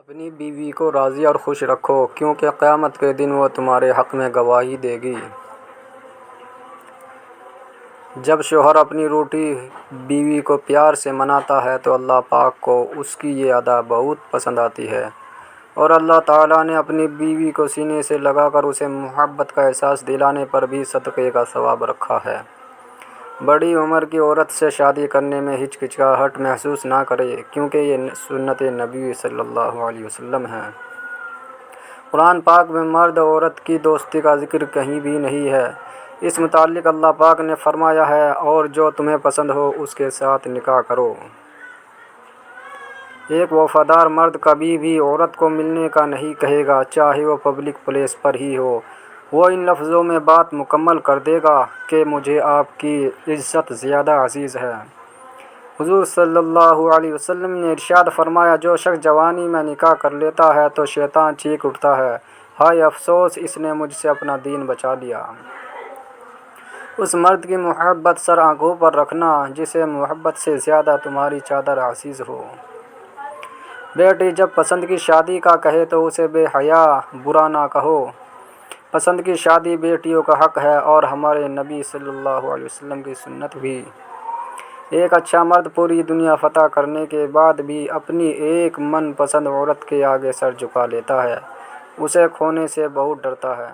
اپنی بیوی کو راضی اور خوش رکھو، کیونکہ قیامت کے دن وہ تمہارے حق میں گواہی دے گی۔ جب شوہر اپنی روٹھی بیوی کو پیار سے مناتا ہے تو اللہ پاک کو اس کی یہ ادا بہت پسند آتی ہے، اور اللہ تعالیٰ نے اپنی بیوی کو سینے سے لگا کر اسے محبت کا احساس دلانے پر بھی صدقے کا ثواب رکھا ہے۔ بڑی عمر کی عورت سے شادی کرنے میں ہچکچاہٹ محسوس نہ کرے، کیونکہ یہ سنت نبی صلی اللہ علیہ وسلم ہے۔ قرآن پاک میں مرد عورت کی دوستی کا ذکر کہیں بھی نہیں ہے۔ اس متعلق اللہ پاک نے فرمایا ہے، اور جو تمہیں پسند ہو اس کے ساتھ نکاح کرو۔ ایک وفادار مرد کبھی بھی عورت کو ملنے کا نہیں کہے گا، چاہے وہ پبلک پلیس پر ہی ہو۔ وہ ان لفظوں میں بات مکمل کر دے گا کہ مجھے آپ کی عزت زیادہ عزیز ہے۔ حضور صلی اللہ علیہ وسلم نے ارشاد فرمایا، جو شخص جوانی میں نکاح کر لیتا ہے تو شیطان چیخ اٹھتا ہے، ہائے افسوس، اس نے مجھ سے اپنا دین بچا لیا۔ اس مرد کی محبت سر آنکھوں پر رکھنا جسے محبت سے زیادہ تمہاری چادر عزیز ہو۔ بیٹی جب پسند کی شادی کا کہے تو اسے بے حیا برا نہ کہو۔ پسند کی شادی بیٹیوں کا حق ہے اور ہمارے نبی صلی اللہ علیہ وسلم کی سنت بھی۔ ایک اچھا مرد پوری دنیا فتح کرنے کے بعد بھی اپنی ایک من پسند عورت کے آگے سر جھکا لیتا ہے، اسے کھونے سے بہت ڈرتا ہے۔